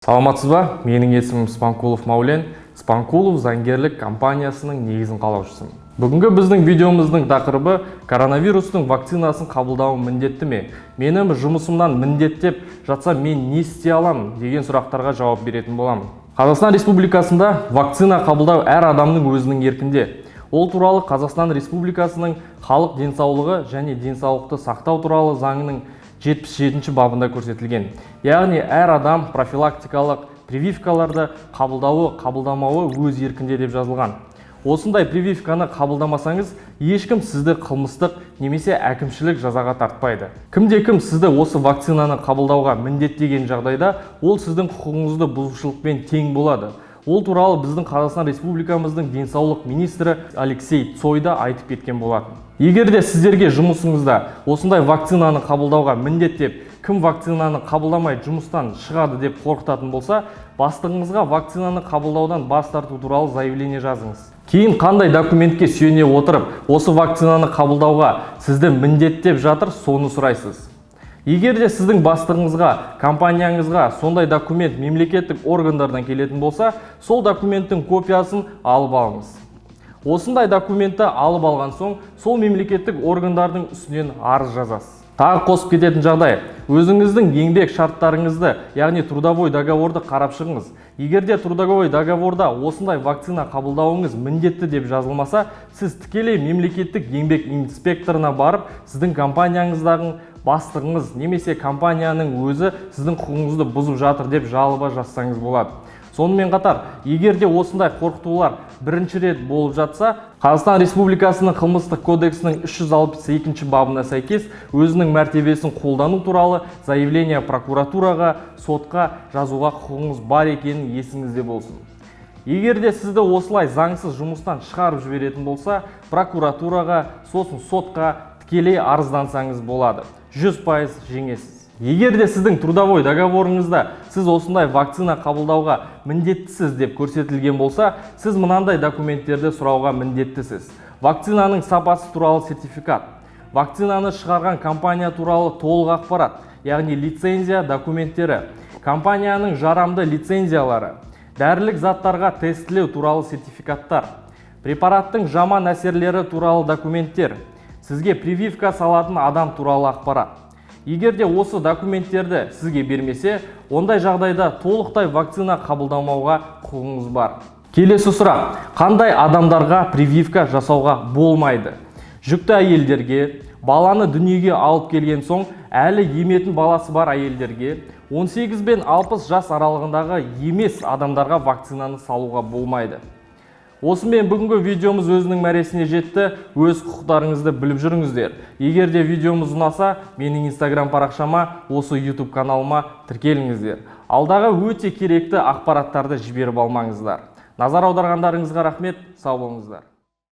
Саламатсыз ба? Менің есімім Спанкулов Маулен. Спанкулов заңгерлік компаниясының негізін қалаушысымын. Бүгінгі біздің видеомыздың тақырыбы коронавирустың вакцинасын қабылдау міндетті ме? Менің жұмысымнан міндеттеп жатса мен не істей аламын деген сұрақтарға жауап беретін боламын. Қазақстан Республикасында вакцина қабылдау әр адамның өзінің еркінде. Ол туралы Қазақстан Республикасының халық денсаулығы және денсаулықты сақтау туралы заңының 77-ші бабында көрсетілген. Яғни әр адам профилактикалық прививкаларды қабылдауы, қабылдамауы өз еркінде деп жазылған. Осындай прививканы қабылдамасаңыз, ешкім сізді қылмыстық немесе әкімшілік жазаға тартпайды. Кімде-кім сізді осы вакцинаны қабылдауға міндеттеген жағдайда, ол сіздің құқығыңызды бұзушылықпен тең болады. Ол туралы біздің Қазақстан Республикамыздың денсаулық министрі Алексей Цой да айтып кеткен болатын. Егер де сіздерге жұмысыңызда осындай вакцинаны қабылдауға міндеттеп, кім вакцинаны қабылдамай жұмыстан шығады деп қорқытатын болса, бастығыңызға вакцинаны қабылдаудан бас тарту туралы заявление жазыңыз. Кейін қандай документке сүйене отырып, осы вакцинаны қабылдауға сізді міндеттеп жатыр, соны сұрайсыз. Егер де сіздің бастығыңызға, компанияңызға сондай документ мемлекеттік органдардан келетін болса, сол документтің копиясын алып алыңыз. Осындай документті алып алған соң, сол мемлекеттік органдардың үстінен арыз жазасыз. Тағы қосып кететін жағдай, өзіңіздің еңбек шарттарыңызды, яғни трудовой договорды қарап шығыңыз. Егер де трудовой договорда осындай вакцина қабылдауыңыз міндетті деп жазылмаса, сіз тікелей мемлекеттік еңбек инспекторына барып, сіздің компанияңыздағы бастығыңыз немесе компанияның өзі сіздің құқығыңызды бұзып жатыр деп жалоба жазсаңыз болады. Сонымен қатар, егер де осындай қорқытулар бірінші рет болып жатса, Қазақстан Республикасының қылмыстық кодексінің 362-ші бабына сәйкес өзінің мәртебесін қолдану туралы заявление прокуратураға, сотқа жазуға құқығыңыз бар екенін есіңізде болсын. Егер де сізді осылай заңсыз жұмыстан шығарып жіберетін болса, прокуратураға, сосын сотқа тікелей арыздансаңыз болады. 100% жеңесіз. Егер де сіздің трудовой договорыңызда сіз осындай вакцина қабылдауға міндеттісіз деп көрсетілген болса, сіз мынандай документтерді сұрауға міндеттісіз. Вакцинаның сапасы туралы сертификат, вакцинаны шығарған компания туралы толық ақпарат, яғни лицензия документтері, компанияның жарамды лицензиялары, дәрілік заттарға тестілеу туралы сертификаттар, препараттың жаман әсерлері туралы документтер, сізге прививка салатын адам туралы ақпарат. Егер де осы документтерді сізге бермесе, ондай жағдайда толықтай вакцина қабылдамауға құқығыңыз бар. Келесі сұрақ, қандай адамдарға прививка жасауға болмайды? Жүкті әйелдерге, баланы дүниеге алып келген соң, әлі еметін баласы бар әйелдерге, 18 бен 60 жас аралығындағы емес адамдарға вакцинаны салуға болмайды. Осымен бүгінгі видеомыз өзінің мәресіне жетті. Өз құқықтарыңызды біліп жүріңіздер. Егер де видеомыз ұнаса, менің Instagram парақшама, осы YouTube каналыма тіркеліңіздер. Алдағы өте керекті ақпараттарды жіберіп алмаңыздар. Назар аударғандарыңызға рахмет, сау болыңыздар.